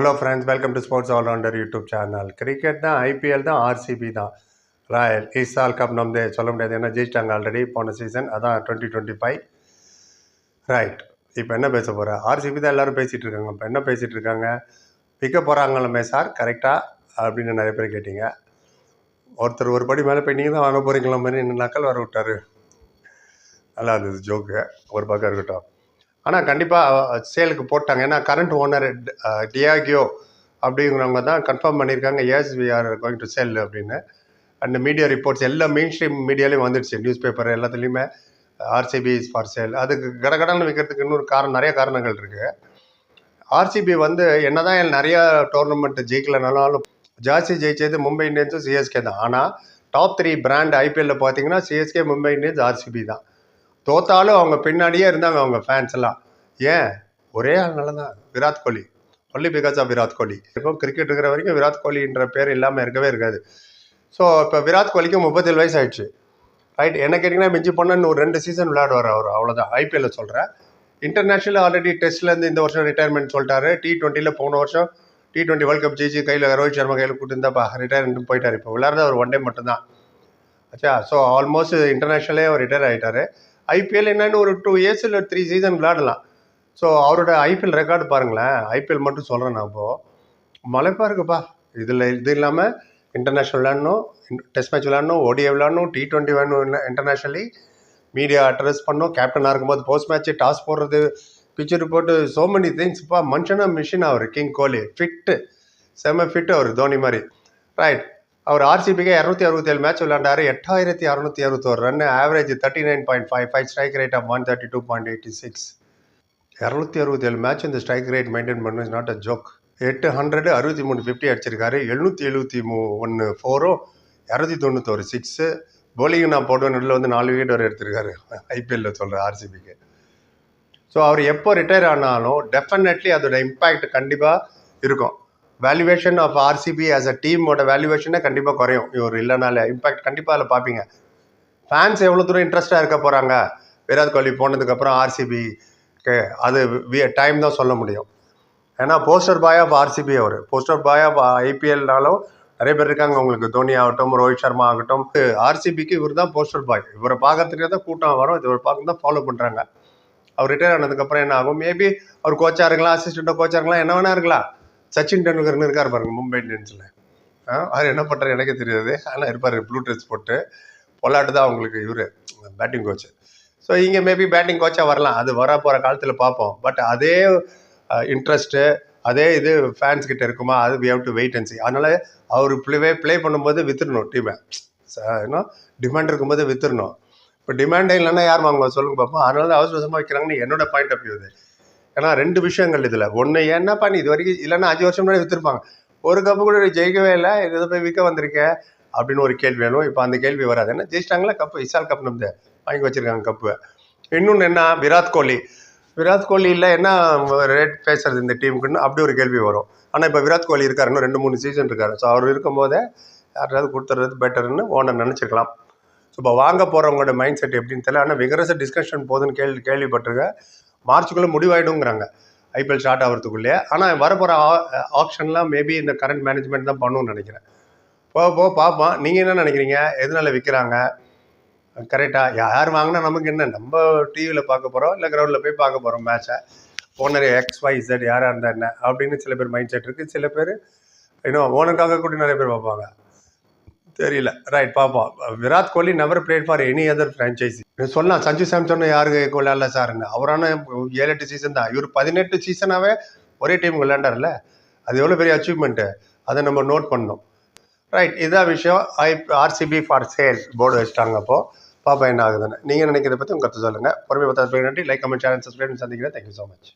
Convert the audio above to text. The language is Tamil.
Hello friends, welcome to sports allrounder YouTube channel. Cricket தான், ஐபிஎல் தான், ஆர்சிபி தான். ராயல் ஈசால் கப் நம்மதே சொல்ல முடியாது, ஏன்னா ஜெயிச்சிட்டாங்க ஆல்ரெடி போன சீசன். அதான் 2025. ரைட், இப்போ என்ன பேச போகிறேன்? ஆர்சிபி தான் எல்லோரும் பேசிகிட்டு இருக்காங்க. இப்போ என்ன பேசிகிட்டு இருக்காங்க? விற்க போகிறாங்களே சார், கரெக்டாக அப்படின்னு நிறைய பேர் கேட்டிங்க. ஒருத்தர் ஒரு படி மேலே போய் நீங்கள் தான் வாங்க போகிறீங்களா மாதிரி என்ன நக்கல் வர விட்டார். நல்லா இருந்தது ஜோக்கு, ஒரு பக்கம் இருக்கட்டும். ஆனால் கண்டிப்பாக சேலுக்கு போட்டாங்க. ஏன்னா கரண்ட் ஓனர் டியாகியோ அப்படிங்கிறவங்க தான் கன்ஃபார்ம் பண்ணியிருக்காங்க, yes we are going to sell அப்படின்னு. அண்ட் மீடியா ரிப்போர்ட்ஸ் எல்லா மெயின் ஸ்ட்ரீம் மீடியாலையும் வந்துடுச்சு, நியூஸ் பேப்பர் எல்லாத்துலேயுமே ஆர்சிபி இஸ் ஃபார் சேல். அதுக்கு கடகடன்னு விற்கிறதுக்கு இன்னொரு நிறைய காரணங்கள் இருக்குது. ஆர்சிபி வந்து என்னதான் நிறையா டோர்னமெண்ட் ஜெயிக்கலனாலும் ஜாஸ்தி ஜெயிச்சது மும்பை இந்தியன்ஸும் சிஎஸ்கே தான். ஆனால் டாப் 3 பிராண்ட் ஐபிஎல்ல பார்த்தீங்கன்னா சிஎஸ்கே, மும்பை இந்தியன்ஸ், ஆர்சிபி தான். தோத்தாலும் அவங்க பின்னாடியே இருந்தாங்க அவங்க ஃபேன்ஸ் எல்லாம். ஏன்? ஒரே ஆள்னால தான், Virat Kohli. Only because of Virat Kohli. இப்போ கிரிக்கெட் இருக்கிற வரைக்கும் விராட் கோலின்ற பேர் இல்லாமல் இருக்கவே இருக்காது. ஸோ இப்போ விராட் கோலிக்கு 37 வயசு ஆயிடுச்சு. ரைட், என்ன கேட்டிங்கன்னா மிஞ்சி போனால் ஒரு 2 சீசன் விளையாடுவார் அவர், அவ்வளோதான். ஐபிஎல்ல சொல்கிறேன். இன்டர்நேஷ்னல் ஆல்ரெடி டெஸ்ட்லேருந்து இந்த வருஷம் ரிட்டையர்மெண்ட் சொல்லிட்டாரு. T20 போன வருஷம் T20 வேர்ல்ட் கப் ஜெயிச்சு கையில் ரோஹித் சர்மா கையில் கொடுத்துருந்தாப்பா ரிட்டையர்மெண்ட் போயிட்டார். இப்போ விளையாடுறது அவர் 1 டே மட்டும்தான் ஆச்சா. ஸோ ஆல்மோஸ்ட் இன்டர்நேஷ்னலே அவர் ரிட்டையர் ஆகிட்டார். ஐபிஎல் என்னன்னு ஒரு 2 இயர்ஸ் இல்லை 3 சீசன் விளையாடலாம். ஸோ அவரோட ஐபிஎல் ரெக்கார்டு பாருங்களேன். ஐபிஎல் மட்டும் சொல்கிறேன் நான். இப்போது மலைப்பா இருக்குப்பா. இது இல்லாமல் இன்டர்நேஷ்னல் விளையாடணும், டெஸ்ட் மேட்ச் விளையாடணும், ஓடிஐ விளையாடணும், T20 வேணும் இன்டர்நேஷ்னலி, மீடியா அட்ரஸ் பண்ணணும், கேப்டனாக இருக்கும்போது போஸ்ட் மேட்ச்சு டாஸ் போடுறது, பிச்சு ரிப்போர்ட்டு, சோ மெனி திங்ஸ்ப்பா. மனுஷனா மிஷின் அவர். கிங் கோலி ஃபிட்டு, செம்ம ஃபிட்டு அவர், தோனி மாதிரி. ரைட், அவர் ஆர்சிபிக்கு 267 மேட்ச் விளையாண்டாரு, 8661 run, average 39.55, strike rate of 132.86. 267 match இந்த ஸ்ட்ரைக் ரேட் மெயின்டைன் பண்ணு, இஸ் நாட் அ ஜோக். 863 50 அடிச்சிருக்காரு, 771 4, 291 6. போலிங் நான் போடுவேன், நடுவில் வந்து 4 விக்கெட் வரை எடுத்திருக்காரு ஐபிஎல்ல சொல்கிறேன் ஆர்சிபிக்கு. ஸோ அவர் எப்போ ரிட்டையர் ஆனாலும் டெஃபினெட்லி அதோட இம்பேக்ட் கண்டிப்பாக இருக்கும். Valuation of RCB as a டீமோட வேல்யூவேஷனே கண்டிப்பாக குறையும் இவர் இல்லைனால. இம்பேக்ட் கண்டிப்பாக அதில் பார்ப்பீங்க. ஃபேன்ஸ் எவ்வளோ தூரம் இன்ட்ரெஸ்டாக இருக்க போகிறாங்க விராட் கோலி போனதுக்கப்புறம் ஆர்சிபிக்கு, அது டைம் தான் சொல்ல முடியும். ஏன்னா போஸ்டர் பாய் ஆஃப் ஆர்சிபி அவர். போஸ்டர் பாய் ஆஃப் ஐபிஎல்னாலும் நிறைய பேர் இருக்காங்க உங்களுக்கு, தோனி ஆகட்டும், ரோஹித் சர்மா ஆகட்டும். ஆர்சிபிக்கு இவர் தான் போஸ்டர் பாய். இவரை பார்க்கறதுக்கே தான் கூட்டம் வரும், இவரை பார்க்க தான் ஃபாலோ பண்ணுறாங்க. அவர் ரிட்டையர் ஆனதுக்கப்புறம் என்ன ஆகும்? மேபி அவர் கோச்சாக இருக்கலாம், அசிஸ்டண்ட்டாக கோச்சாக இருக்கலாம், என்ன வேணா இருக்கலாம். சச்சின் டெண்டுல்கர்னு இருக்கார் பாருங்க மும்பை இந்தியன்ஸில். அவர் என்ன பண்ணுறாரு எனக்கே தெரியாது, ஆனால் இருப்பார் ப்ளூ ட்ரெஸ் போட்டு. பொல்லாட்டு தான் அவங்களுக்கு இவர் பேட்டிங் கோச்சு. ஸோ இங்கே மேபி பேட்டிங் கோச்சாக வரலாம், அது வர போகிற காலத்தில் பார்ப்போம். பட் அதே இன்ட்ரெஸ்ட்டு, அதே இது ஃபேன்ஸ் கிட்ட இருக்குமா, அது we have to wait and see. அதனால் அவர் ப்ளே பண்ணும்போது வித்துடணும் டீமை. ஏன்னா டிமாண்ட் இருக்கும்போது வித்துடணும். இப்போ டிமாண்டே இல்லைன்னா யார் வாங்குவா சொல்லுங்க பார்ப்போம். அதனால தான் அவசரமாக வைக்கிறாங்கன்னு என்னோட பாயிண்ட் ஆஃப் வியூ இது. ஏன்னா 2 விஷயங்கள் இதில். ஒன்று, என்னப்பா நீ இது வரைக்கும் இல்லைன்னா 5 வருஷம் முன்னாடி விற்றுருப்பாங்க, ஒரு கப்பு கூட ஜெயிக்கவே இல்லை, இதை போய் விற்க வந்திருக்கேன் அப்படின்னு ஒரு கேள்வி வேணும். இப்போ அந்த கேள்வி வராது. என்ன ஜெயிச்சிட்டாங்களா கப்பு, இசால் கப் நம்ம வாங்கி வச்சுருக்காங்க கப்பு. இன்னொன்று என்ன, விராட் கோலி இல்லை என்ன ரேட் பேசுறது இந்த டீமுக்குன்னு அப்படி ஒரு கேள்வி வரும். ஆனால் இப்போ விராட் கோலி இருக்காரு, இன்னும் 2-3 சீசன் இருக்காரு. ஸோ அவர் இருக்கும்போதே யாராவது கொடுத்துறது பெட்டர்னு ஓனர் நினச்சிக்கலாம். ஸோ இப்போ வாங்க போகிறவங்களோட மைண்ட் செட் எப்படின்னு தெரியல. ஆனால் விகரஸாக டிஸ்கஷன் போதுன்னு கேள்விப்பட்டிருக்கேன். மார்ச்சுக்குள்ளே முடிவாயிடுங்கிறாங்க ஐபிஎல் ஸ்டார்ட் ஆகிறதுக்குள்ளேயே. ஆனால் வரப்போகிற ஆப்ஷன்லாம் மேபி இந்த கரண்ட் மேனேஜ்மெண்ட் தான் பண்ணணும்னு நினைக்கிறேன். போக பார்ப்போம். நீங்கள் என்ன நினைக்கிறீங்க? எதனால விற்கிறாங்க? கரெக்டாக யார் வாங்கினா நமக்கு என்ன? நம்ம டிவியில் பார்க்க போகிறோம், இல்லை கிரவுண்டில் போய் பார்க்க போகிறோம் மேட்சை. ஓனர் XYZ யாராக இருந்தால் என்ன அப்படின்னு சில பேர் மைண்ட் செட் இருக்குது. சில பேர் இன்னும் ஓனருக்காக கூட நிறைய பேர் பார்ப்பாங்க, தெரியல. ரைட், பார்ப்போம். Virat Kohli never played for any other franchise. சொல்லலாம் சஞ்சு சாம்சன் யாருக்கு விளையாடல சார்ன்னு. அவரான 7-8 சீசன் தான். இவர் 18 சீசனாகவே ஒரே டீம் விளையாண்டார்ல, அது எவ்வளோ பெரிய அச்சீவ்மெண்ட்டு, அதை நம்ம நோட் பண்ணணும். ரைட், இதுதான் விஷயம். ஆர்சிபி ஃபார் சேல் போர்டு வச்சுட்டாங்க. அப்போது பாப்பா என்ன ஆகுதுன்னு நீங்கள் நினைக்கிறத பற்றி உங்கள் கருத்து சொல்லுங்கள். பொறுமை பார்த்தா நன்றி. லைக், கமெண்ட், சேனல், சப்ஸ்கிரைப் சந்திக்கிறேன். Thank you so much.